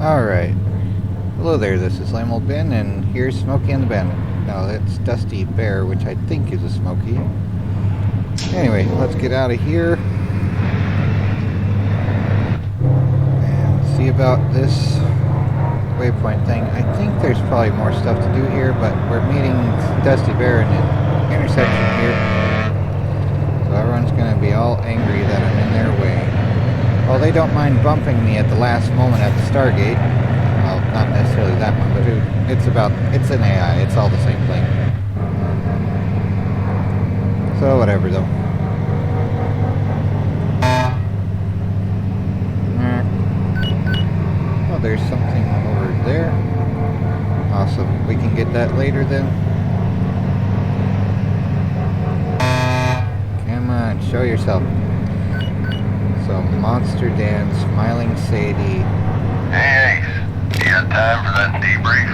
Alright. Hello there, this is Lame Old Ben, and here's Smokey and the Bandit. No, that's Dusty Bear, which I think is a Smokey. Anyway, let's get out of here and see about this waypoint thing. I think there's probably more stuff to do here, but we're meeting Dusty Bear in an intersection here. So everyone's going to be all angry that I'm in their way. Well, they don't mind bumping me at the last moment at the Stargate. Well, not necessarily that one, but it's an AI, it's all the same thing. So, whatever though. Oh, there's something over there. Awesome, we can get that later then. Come on, show yourself. So, Monster Dan, Smiling Sadie. Hey, Ace. You got time for that debrief?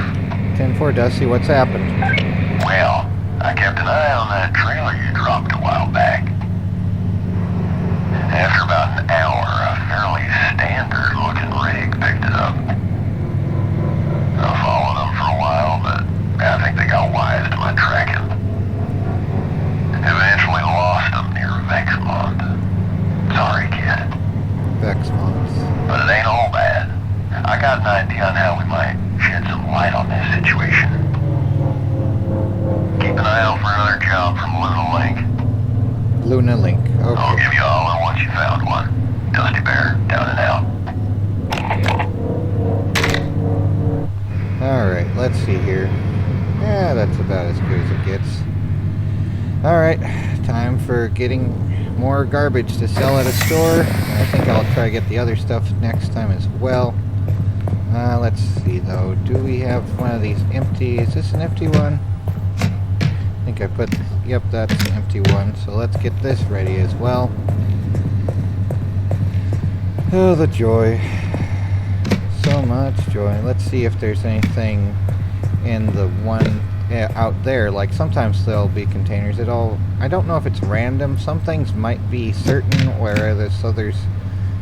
10-4, Dusty, what's happened? Well, I kept an eye on that trailer you dropped a while back. After about an hour, a fairly standard-looking rig picked it up. I followed them for a while, but I think they got wise to my tracking. Eventually lost them near Vexmont. Sorry, kid. Vexmont. But it ain't all bad. I got an idea on how we might shed some light on this situation. Keep an eye out for another job from Luna Link. Luna Link, okay. I'll give you a holler once you found one. Dusty Bear, down and out. Alright, let's see here. Yeah, that's about as good as it gets. Alright, time for getting more garbage to sell at a store. I think I'll try to get the other stuff next time as well. Let's see though. Do we have one of these empty? Is this an empty one? I think I put... Yep, that's an empty one. So let's get this ready as well. Oh, the joy. So much joy. Let's see if there's anything in the one out there. Like sometimes there'll be containers. I don't know if it's random. Some things might be certain, whereas others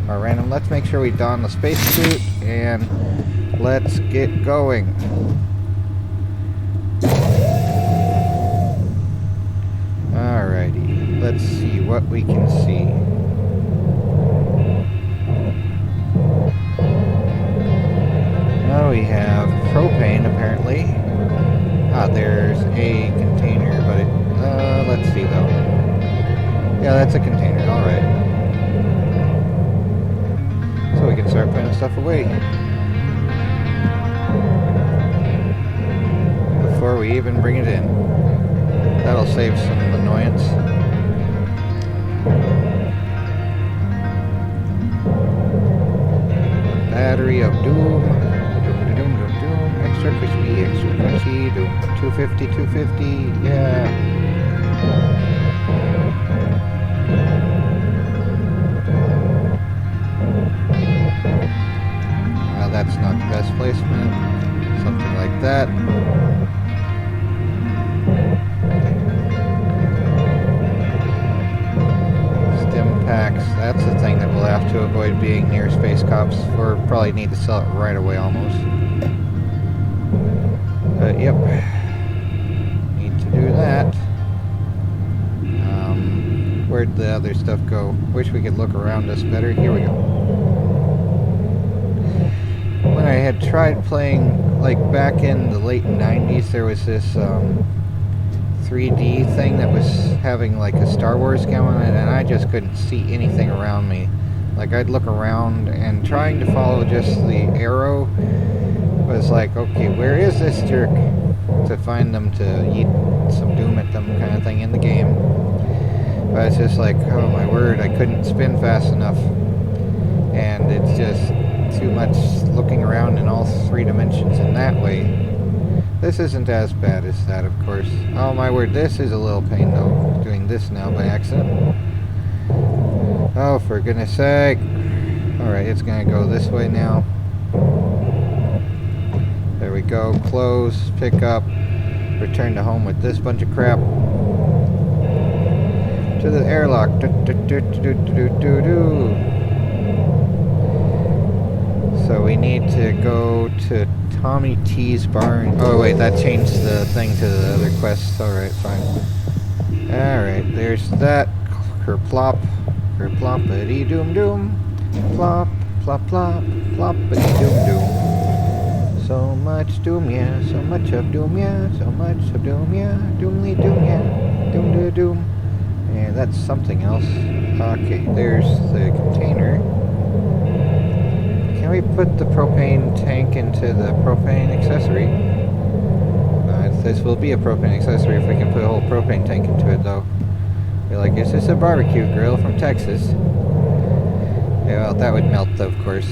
are random. Let's make sure we don the spacesuit and let's get going. Alrighty, let's see what we can see. Now we have propane apparently. There's a container, but let's see though. Yeah, that's a container, alright. So we can start putting stuff away. Before we even bring it in. That'll save some annoyance. Battery of doom. Doom. Extra crispy. Doom. 250, 250. Yeah. Well, that's not the best placement. Something like that. That's the thing that we'll have to avoid being near space cops, or probably need to sell it right away almost. But yep, need to do that. Where'd the other stuff go? Wish we could look around us better. Here we go. When I had tried playing, like back in the late 90s, there was this 3D thing that was having like a Star Wars going on it, and I just couldn't see anything around me. Like I'd look around and trying to follow just the arrow was like, okay, where is this jerk? To find them to yeet some doom at them kind of thing in the game. But it's just like, oh my word, I couldn't spin fast enough. And it's just too much looking around in all three dimensions in that way. This isn't as bad as that, of course. Oh my word, this is a little pain though, doing this now by accident. Oh, for goodness sake. Alright, it's gonna go this way now. There we go, close, pick up, return to home with this bunch of crap. To the airlock. So we need to go to Tommy T's barn. Oh wait, that changed the thing to the other quest. Alright, fine. Alright, there's that. Kerplop. Kerploppity doom doom. Plop, plop, plop. Ploppity doom doom. So much doom, yeah. So much of doom, yeah. So much of doom, yeah. Doomly doom, yeah. Doom to doom. And that's something else. Okay, there's the container. Can we put the propane tank into the propane accessory? This will be a propane accessory if we can put a whole propane tank into it, though. Be like, is this a barbecue grill from Texas? Yeah, well, that would melt, of course.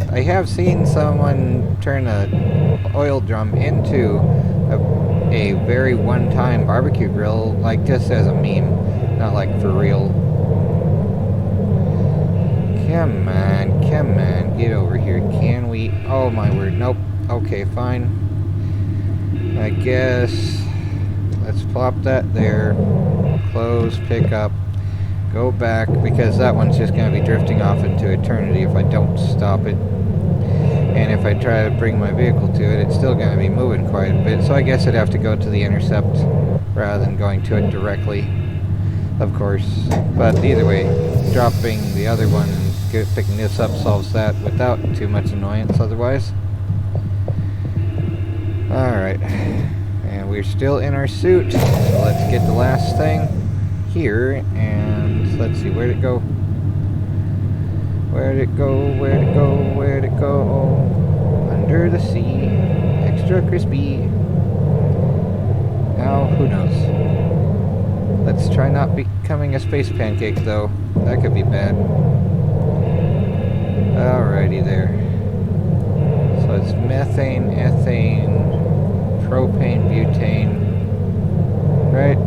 I have seen someone turn a oil drum into a very one-time barbecue grill, like just as a meme, not like for real. Come on, get over here. Can we? Oh my word, nope. Okay, fine. I guess let's plop that there. Close, pick up, go back, because that one's just going to be drifting off into eternity if I don't stop it. And if I try to bring my vehicle to it, it's still going to be moving quite a bit. So I guess I'd have to go to the intercept rather than going to it directly, of course. But either way, dropping the other one and picking this up solves that without too much annoyance otherwise. Alright, and we're still in our suit, so let's get the last thing here, and let's see, where'd it go? Where'd it go? Where'd it go? Where'd it go? Under the sea, extra crispy. Now, who knows? Let's try not becoming a space pancake, though. That could be bad. Alrighty there. So it's methane, ethane, propane, butane, right?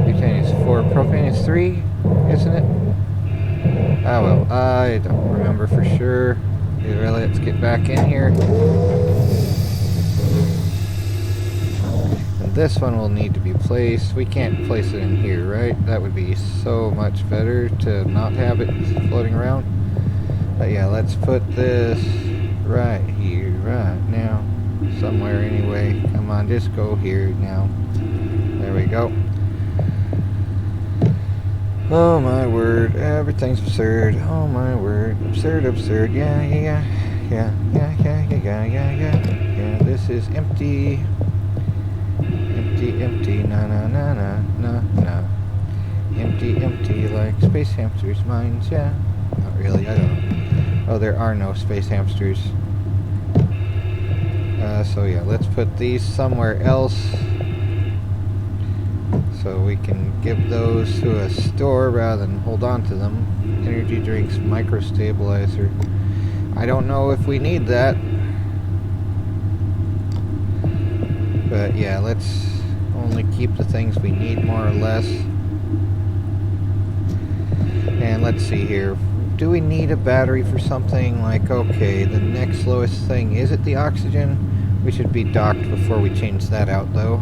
Butane is 4, propane is 3, isn't it? Ah well, I don't remember for sure. Really, let's get back in here. And this one will need to be placed. We can't place it in here, right? That would be so much better to not have it floating around. But yeah, let's put this right here, right now. Somewhere anyway. Come on, just go here now. There we go. Oh my word, everything's absurd. Oh my word, absurd, absurd. Yeah. This is empty. Empty, na. Empty, like space hamsters' minds, yeah. Not really, I don't know. Oh, there are no space hamsters. So yeah, let's put these somewhere else so we can give those to a store rather than hold on to them. Energy drinks, micro stabilizer. I don't know if we need that, but yeah, let's only keep the things we need more or less. And let's see here. Do we need a battery for something? Like, okay, the next lowest thing, is it the oxygen? We should be docked before we change that out, though.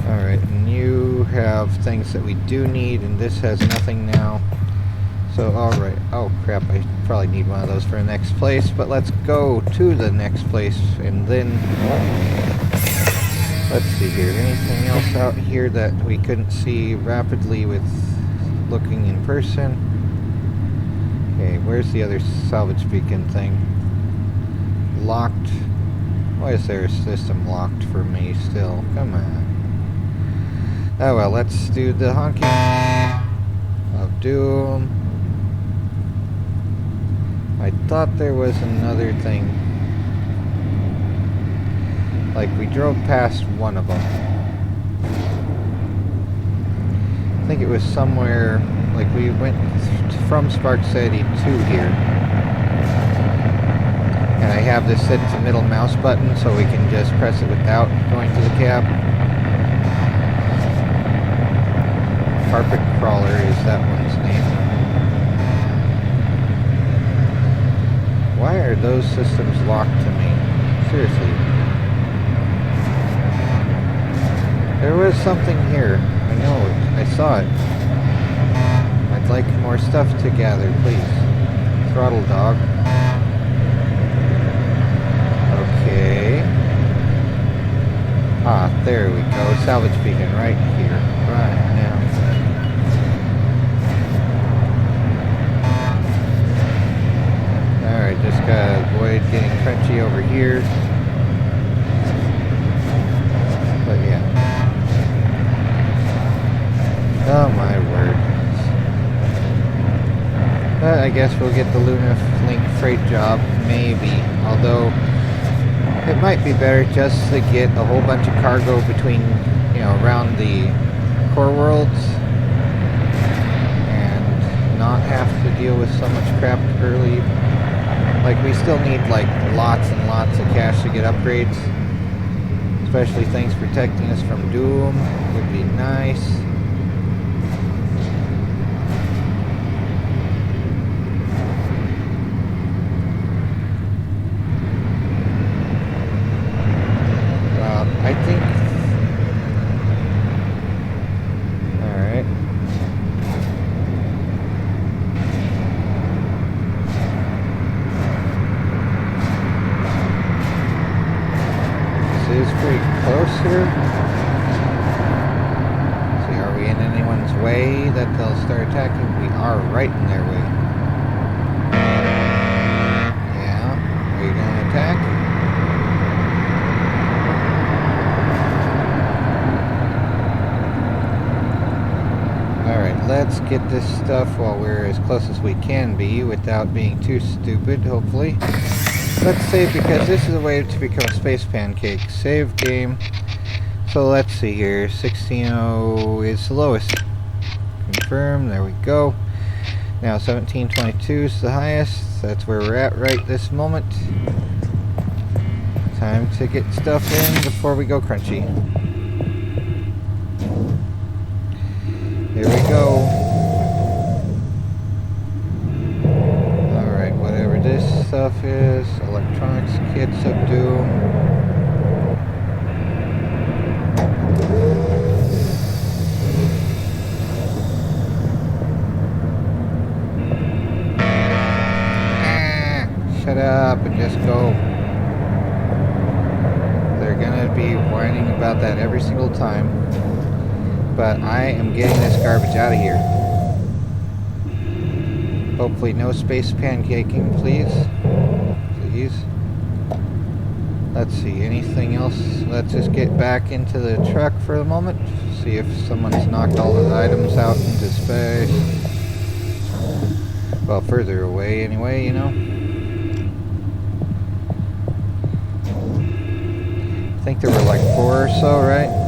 Alright, and you have things that we do need, and this has nothing now. So, alright. Oh, crap, I probably need one of those for the next place, but let's go to the next place, and then... Let's see here. Anything else out here that we couldn't see rapidly with looking in person? Okay, where's the other salvage beacon thing? Locked. Why is there a system locked for me still? Come on. Oh well, let's do the honking of doom. I thought there was another thing. Like, we drove past one of them. I think it was somewhere, like we went from Spark City to here. And I have this set to middle mouse button so we can just press it without going to the cab. Carpet Crawler is that one's name. Why are those systems locked to me? Seriously. There was something here. I know it. I saw it. I'd like more stuff to gather, please. Throttle dog. Okay. Ah, there we go. Salvage beacon right here. Right now. Alright, just gotta avoid getting crunchy over here. But yeah. Oh my word. But I guess we'll get the Luna Link freight job, maybe. Although, it might be better just to get a whole bunch of cargo between, you know, around the core worlds. And not have to deal with so much crap early. Like, we still need, like, lots and lots of cash to get upgrades. Especially things protecting us from Doom would be nice. I think... Alright. This is pretty close here. See, are we in anyone's way that they'll start attacking? We are right in their way. Yeah. Are you going to attack? Alright, let's get this stuff while we're as close as we can be without being too stupid, hopefully. Let's save because this is a way to become a space pancake. Save game. So let's see here. 16.0 is the lowest. Confirm, there we go. Now 17.22 is the highest. That's where we're at right this moment. Time to get stuff in before we go crunchy. Here we go. Alright, whatever this stuff is. Electronics kits of Doom. Shut up and just go. They're gonna be whining about that every single time. But I am getting this garbage out of here. Hopefully no space pancaking, please. Please. Let's see, anything else? Let's just get back into the truck for a moment. See if someone's knocked all the items out into space. Well, further away anyway, you know. I think there were like 4 or so, right?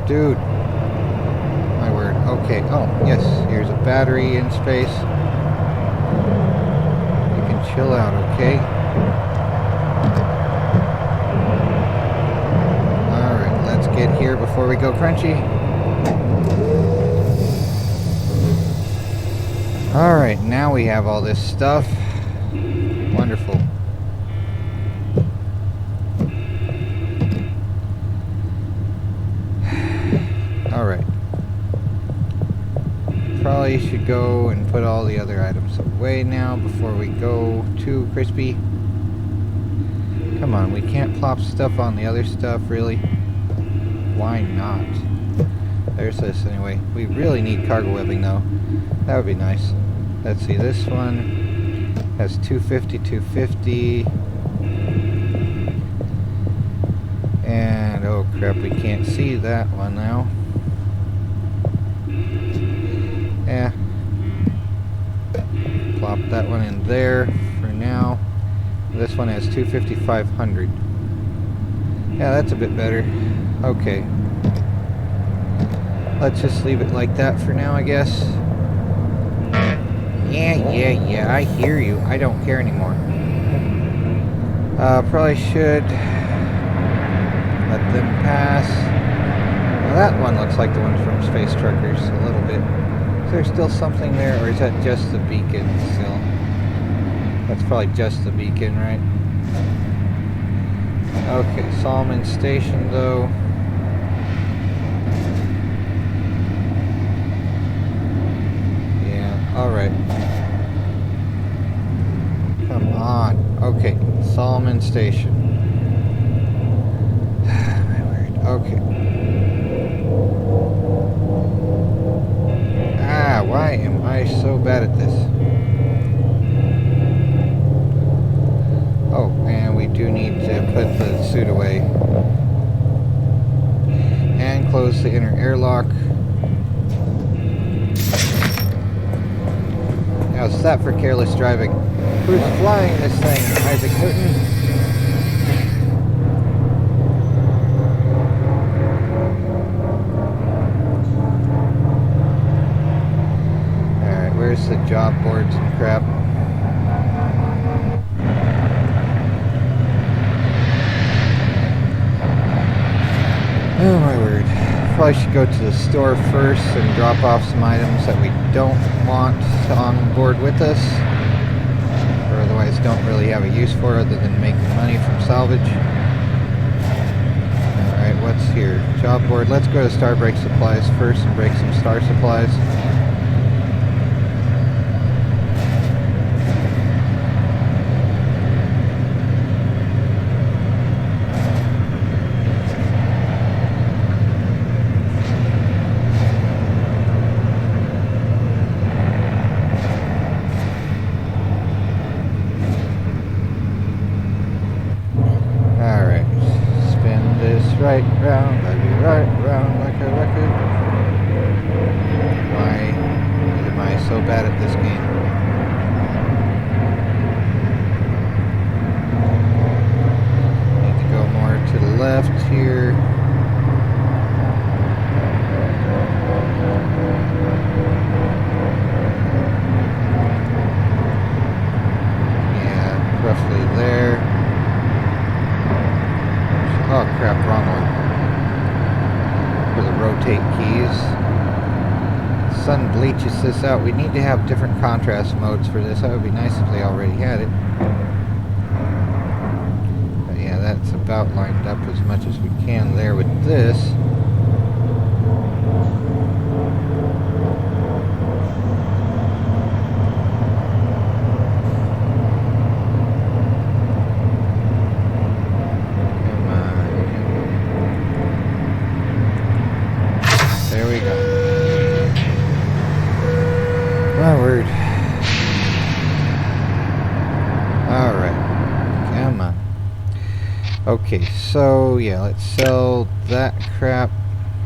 Dude, my word. Okay, oh, yes, here's a battery in space. You can chill out, okay? Alright, let's get here before we go crunchy. Alright, now we have all this stuff. Wonderful. Alright. Probably should go and put all the other items away now before we go too crispy. Come on, we can't plop stuff on the other stuff, really? Why not? There's this anyway. We really need cargo webbing though. That would be nice. Let's see, this one has 250, 250. And oh crap, we can't see that one now. Yeah. Plop that one in there for now. This one has 250, 500. Yeah, that's a bit better. Okay. Let's just leave it like that for now, I guess. Yeah, I hear you. I don't care anymore. Probably should let them pass. Well, that one looks like the one from Space Truckers a little bit. there still something there, or is that just the beacon still? That's probably just the beacon, right? Okay, Solomon Station though. Yeah, alright. Come on. Okay, Solomon Station. My word. Okay. Ah, why am I so bad at this? Oh, and we do need to put the suit away. And close the inner airlock. How's that for careless driving? Who's flying this thing? Isaac Newton? Alright, where's the job boards and crap? Oh my word. Probably should go to the store first and drop off some items that we don't want on board with us, or otherwise don't really have a use for other than making money from salvage. Alright, what's here? Job board. Let's go to Star Break Supplies first and break some Star Supplies. Right round, baby, right round like a record. Why am I so bad at this game? Need to go more to the left here. Yeah, roughly there. Oh crap, wrong one. For the rotate keys. Sun bleaches this out. We need to have different contrast modes for this. That would be nice if they already had it. But yeah, that's about lined up as much as we can there with this. My word. Alright. Come on. Okay, so yeah, let's sell that crap.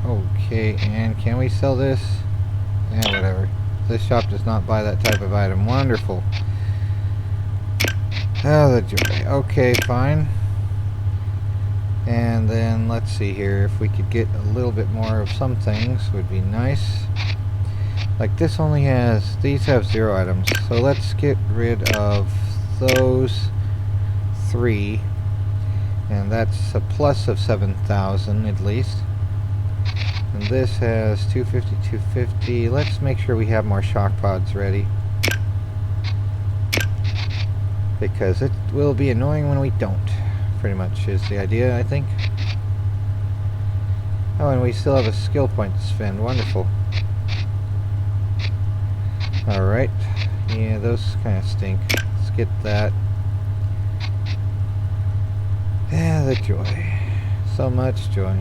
Okay, and can we sell this? Yeah, whatever. This shop does not buy that type of item. Wonderful. Oh, the joy. Okay, fine. And then let's see here. If we could get a little bit more of some things would be nice. Like this only has, these have 0 items, so let's get rid of those 3, and that's a plus of 7,000 at least. And this has 250, 250. Let's make sure we have more shock pods ready, because it will be annoying when we don't, pretty much is the idea, I think. Oh, and we still have a skill point to spend. Wonderful. Alright, yeah, those kind of stink. Let's get that. Yeah, the joy. So much joy.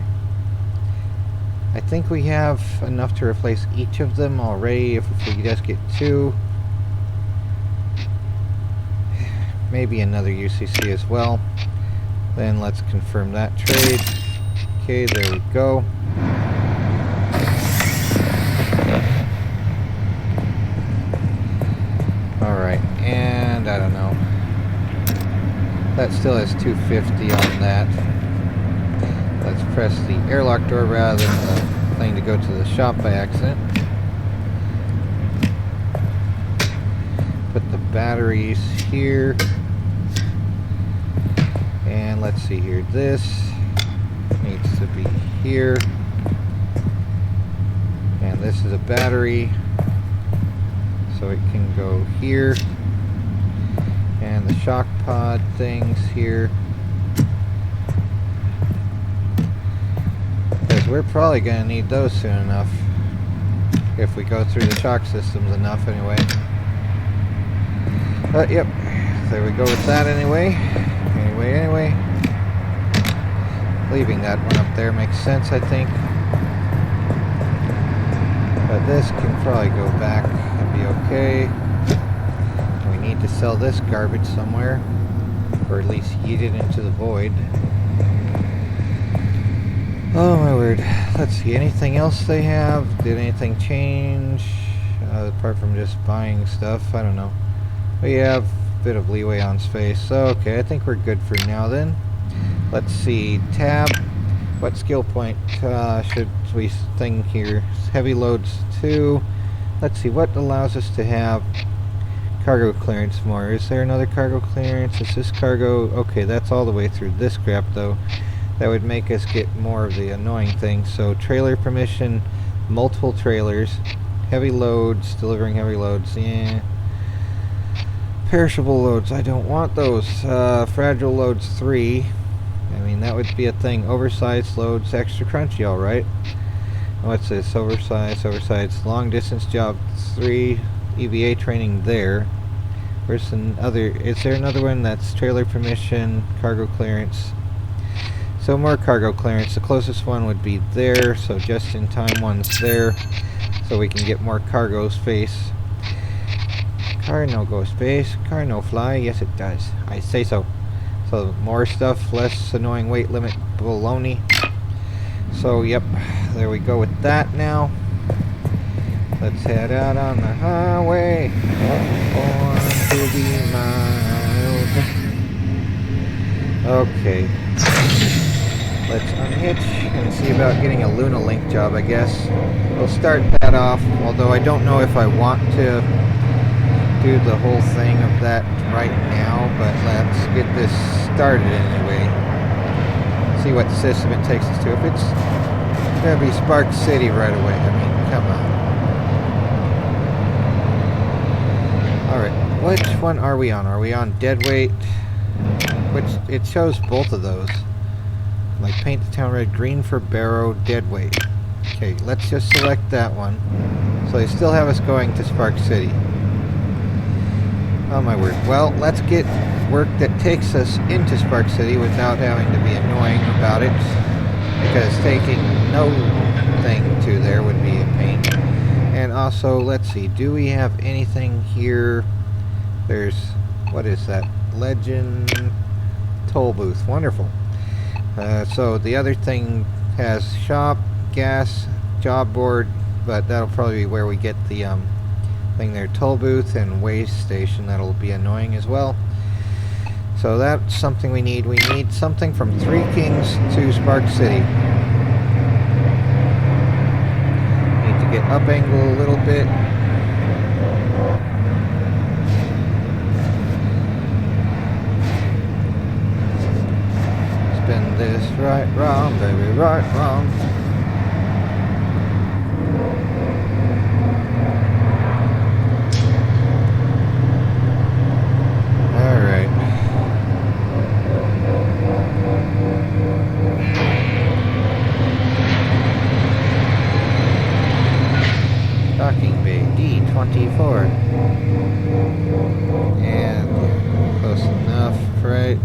I think we have enough to replace each of them already if we just get 2. Maybe another UCC as well. Then let's confirm that trade. Okay, there we go. Alright, and I don't know. That still has 250 on that. Let's press the airlock door rather than the thing to go to the shop by accident. Put the batteries here. And let's see here. This needs to be here. And this is a battery. So it can go here. And the shock pod things here. Because we're probably going to need those soon enough. If we go through the shock systems enough anyway. But yep, there we go with that anyway. Anyway. Leaving that one up there makes sense, I think. But this can probably go back and be okay. We need to sell this garbage somewhere. Or at least yeet it into the void. Oh my word. Let's see, anything else they have? Did anything change? Apart from just buying stuff, I don't know. We have a bit of leeway on space. So, okay, I think we're good for now then. Let's see, tab. What skill point should we thing here? Heavy loads 2. Let's see, what allows us to have cargo clearance more? Is there another cargo clearance? Is this cargo? Okay, that's all the way through this crap though. That would make us get more of the annoying things. So trailer permission, multiple trailers, heavy loads, delivering heavy loads, yeah. Perishable loads, I don't want those. Fragile loads 3. I mean, that would be a thing. Oversized loads, extra crunchy, alright. What's this? Oversized, long distance job 3, EVA training there. Where's another? Is there another one that's trailer permission, cargo clearance? So more cargo clearance. The closest one would be there, so just in time one's there. So we can get more cargo space. Car no go space, car no fly. Yes it does. I say so. So more stuff, less annoying weight limit baloney. So yep, there we go with that now. Let's head out on the highway. Born to be mild. Okay. Let's unhitch and see about getting a Luna Link job, I guess. We'll start that off, although I don't know if I want to do the whole thing of that right now, but let's get this started anyway. See what system it takes us to. If it's gonna be Spark City right away, I mean, come on. Alright, which one are we on? Are we on deadweight? Which, it shows both of those. Like paint the town red, green for Barrow, deadweight. Okay, let's just select that one. So they still have us going to Spark City. Oh my word. Well, let's get work that takes us into Spark City without having to be annoying about it. Because taking no thing to there would be a pain. And also, let's see, do we have anything here? There's, what is that? Legend toll booth. Wonderful. So the other thing has shop, gas, job board, but that'll probably be where we get the thing there, toll booth and waste station. That'll be annoying as well. So that's something we need. We need something from Three Kings to Spark City. Need to get up angle a little bit. Spin this right round, baby, right round. Alright. Docking bay D24. And close enough, right?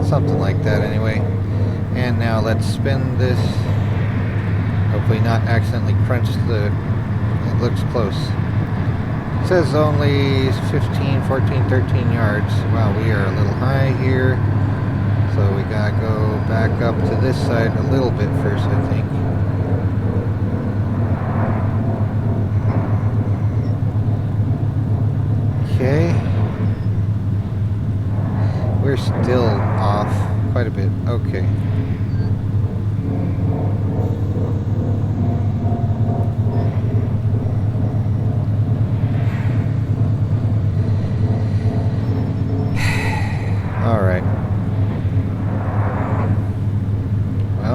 Something like that anyway. And now let's spin this. Hopefully not accidentally crunch the... It looks close. It says only 15, 14, 13 yards. Wow, we are a little high here. So we gotta go back up to this side a little bit first, I think. Okay. We're still off quite a bit. Okay. Alright. Well,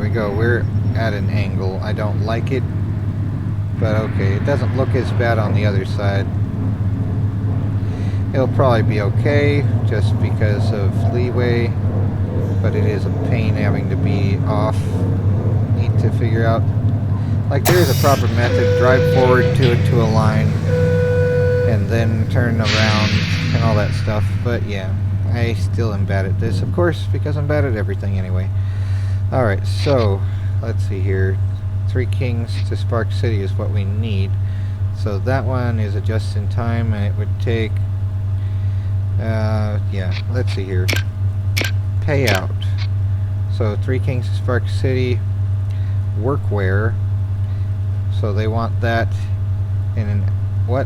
we go. We're at an angle. I don't like it, but okay. It doesn't look as bad on the other side. It'll probably be okay just because of leeway, but it is a pain having to be off. Need to figure out, like, there's a proper method. Drive forward to a line and then turn around and all that stuff, but yeah, I still am bad at this, of course, because I'm bad at everything anyway. Alright, so let's see here. 3 Kings to Spark City is what we need. So that one is a just in time, and it would take yeah, let's see here. Payout. So 3 Kings to Spark City, workwear. So they want that in an what?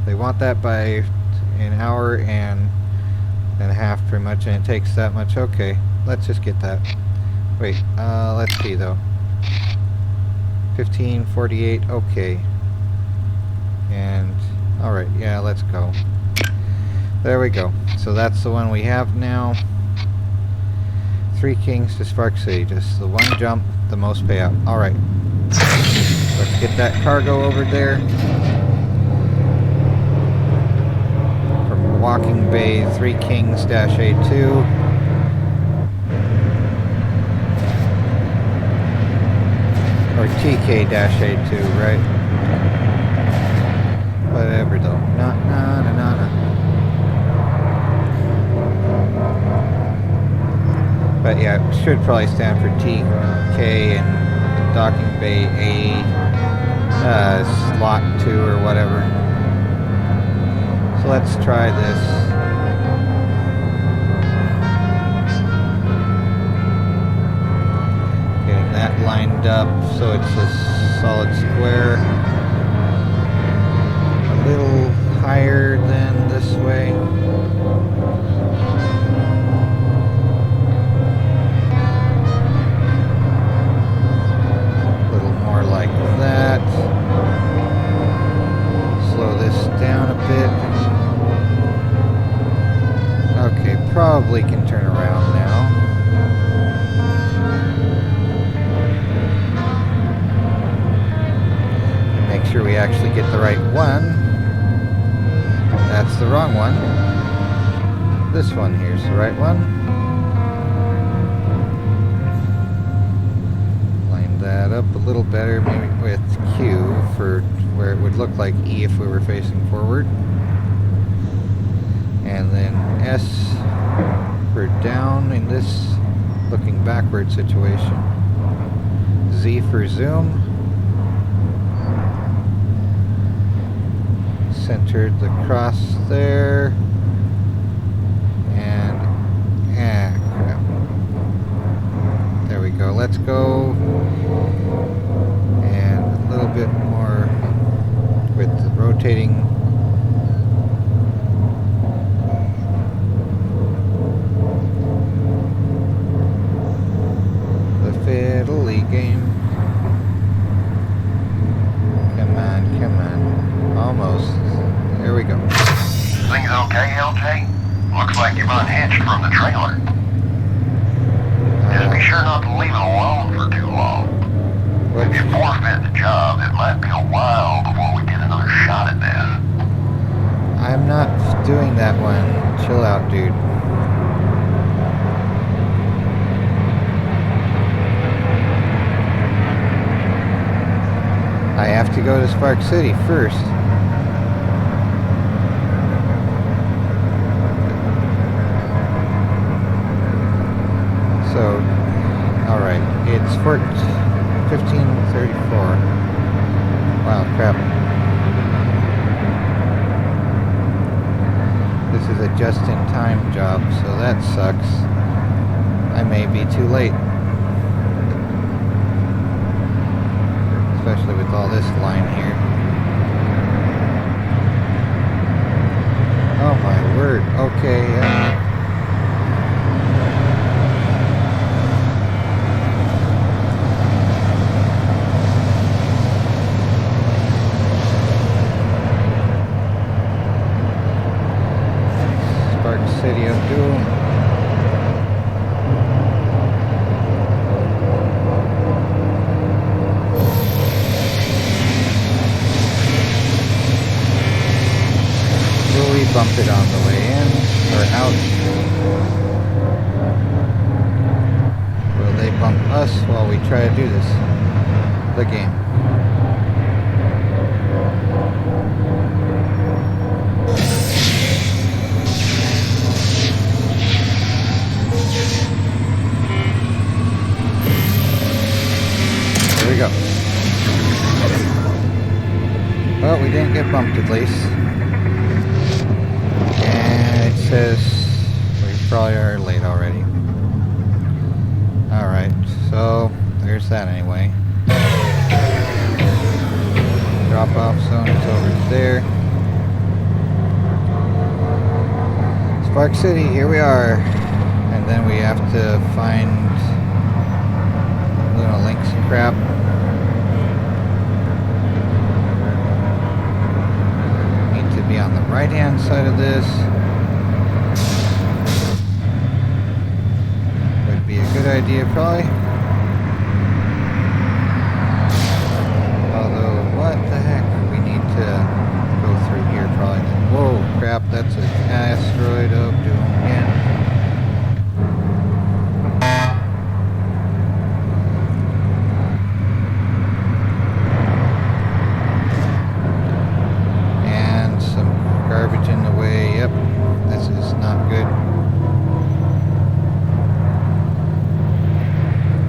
They want that by an hour and a half, pretty much, and it takes that much. Okay, let's just get that. Wait, let's see though. 1548. Okay. And all right, yeah, let's go. There we go. So that's the one we have now. 3 Kings to Spark City, just the one jump, the most payout. All right, let's get that cargo over there. From Walking Bay, 3 Kings -A2. Or TK-A2, right? Whatever though. No. But yeah, it should probably stand for TK and Docking Bay A slot 2 or whatever. So let's try this. Getting that lined up so it's a solid square. A little higher than this way. A little more like that. Slow this down a bit. Okay, probably can turn around now. Make sure we actually get the right one. That's the wrong one. This one here's the right one. Line that up a little better, maybe with Q for where it would look like E if we were facing forward. And then S for down in this looking backward situation. Z for zoom. Centered the cross there. And crap. There we go. Let's go. And a little bit more with the rotating. Fiddly game. Come on. Almost. There we go. Things okay, LJ? Looks like you've unhitched from the trailer. Just be sure not to leave it alone for too long. If you forfeit the job, it might be a while before we get another shot at this. I'm not doing that one. Chill out, dude. I have to go to Spark City first. So, alright, it's 1534. Wow, crap. This is a just-in-time job, so that sucks. I may be too late. Especially with all this line here. Oh my word. Okay, Spark City of Doom. us while we try to do this. The game. There we go. Well, we didn't get bumped at least. And it says we probably are late already. Alright, so there's that anyway. Drop off zone is over there. Spark City, here we are. And then we have to find Luna Links and crap. Need to be on the right hand side of this. Would be a good idea probably. Although, what the heck? We need to go through here probably. Whoa, crap, that's an asteroid of doom again. And some garbage in the way. Yep, this is not good.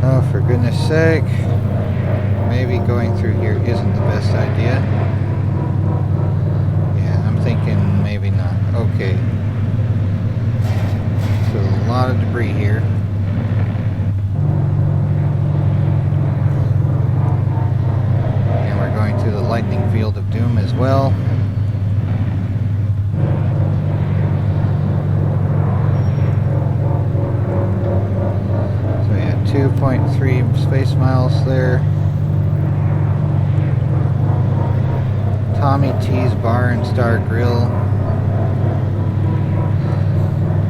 Oh, for goodness sake. Maybe going through here isn't the best idea. Yeah, I'm thinking maybe not. Okay. So a lot of debris here. And we're going to the lightning field of doom as well. So yeah, 2.3 space miles there. Tommy T's Bar and Star Grill.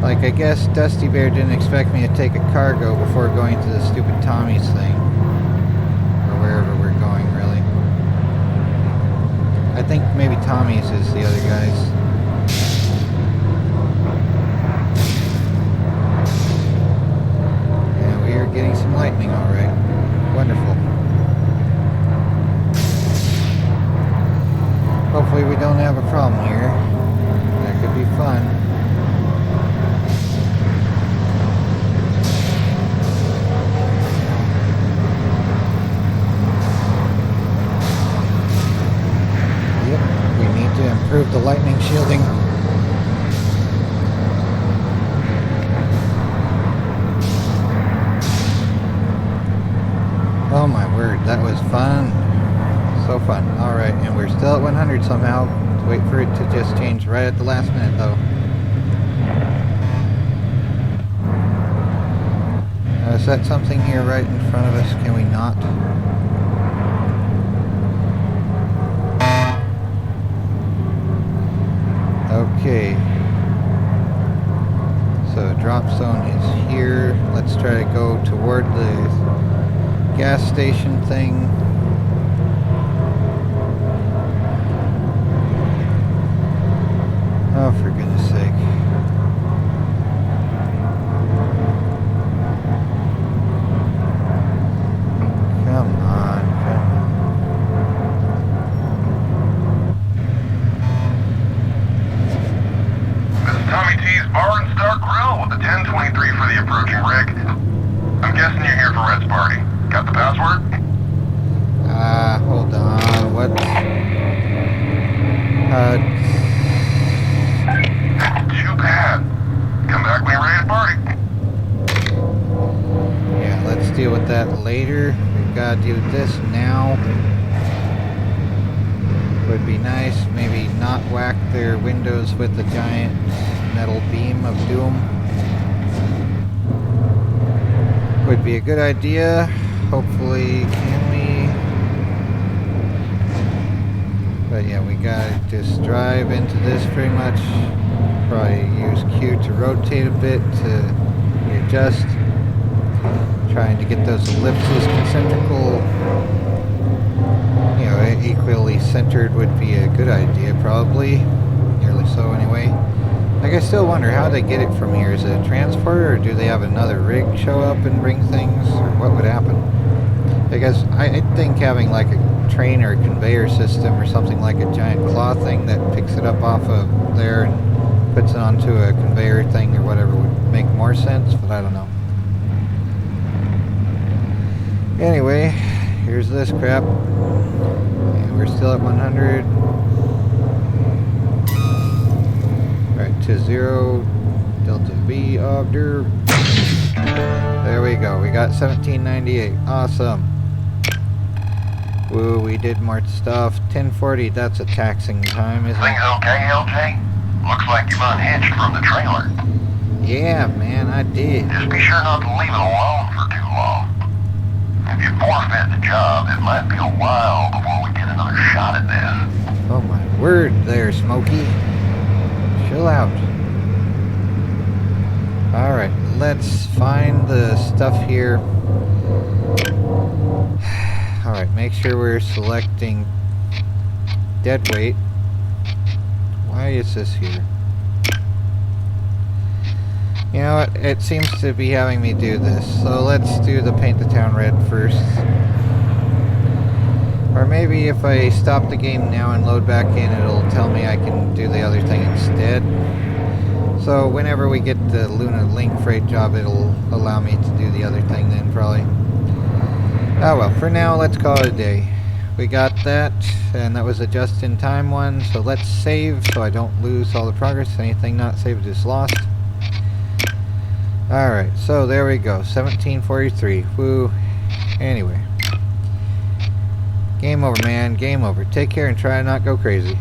Like, I guess Dusty Bear didn't expect me to take a cargo before going to the stupid Tommy's thing. Or wherever we're going, really. I think maybe Tommy's is the other guy's. Yeah, we are getting some lightning, alright. Wonderful. Hopefully we don't have a problem here. That could be fun. Yep, we need to improve the lightning shielding. Oh my word, that was fun. So fun. Alright, and we're still at 100 somehow. Wait for it to just change right at the last minute though. Is that something here right in front of us? Can we not? Okay. So drop zone is here. Let's try to go toward the gas station thing. Oh, for goodness sake. Come on, come on. This is Tommy T's Bar and Star Grill with the 1023 for the approaching rig. I'm guessing you're here for Red's party. Got the password? Hold on. What? Too bad. Come back when you're ready to party. Yeah, let's deal with that later. We've got to do this now. Would be nice. Maybe not whack their windows with the giant metal beam of doom. Would be a good idea. Hopefully, can we? But yeah, we gotta just drive into this pretty much. Probably use Q to rotate a bit to readjust. Trying to get those ellipses concentrical, you know, equally centered would be a good idea, probably. Nearly so, anyway. Like, I still wonder how they get it from here. Is it a transporter, or do they have another rig show up and bring things, or what would happen? Because I think having like a train or a conveyor system or something like a giant claw thing that picks it up off of there and puts it onto a conveyor thing or whatever would make more sense, but I don't know. Anyway, here's this crap. And we're still at 100. Alright, to 0. Delta V order. There we go. We got 1798. Awesome. Woo, we did more stuff. 1040, that's a taxing time, isn't it? Things okay, LJ? Looks like you've unhitched from the trailer. Yeah, man, I did. Just be sure not to leave it alone for too long. If you forfeit the job, it might be a while before we get another shot at this. Oh my word there, Smokey. Chill out. Alright, let's find the stuff here. Alright, make sure we're selecting dead weight. Why is this here? You know what? It seems to be having me do this. So let's do the paint the town red first. Or maybe if I stop the game now and load back in, it'll tell me I can do the other thing instead. So whenever we get the Luna Link freight job, it'll allow me to do the other thing then, probably. Oh well, for now, let's call it a day. We got that, and that was a just-in-time one, so let's save so I don't lose all the progress. Anything not saved is lost. Alright, so there we go, 1743. Woo. Anyway. Game over, man. Game over. Take care and try to not go crazy.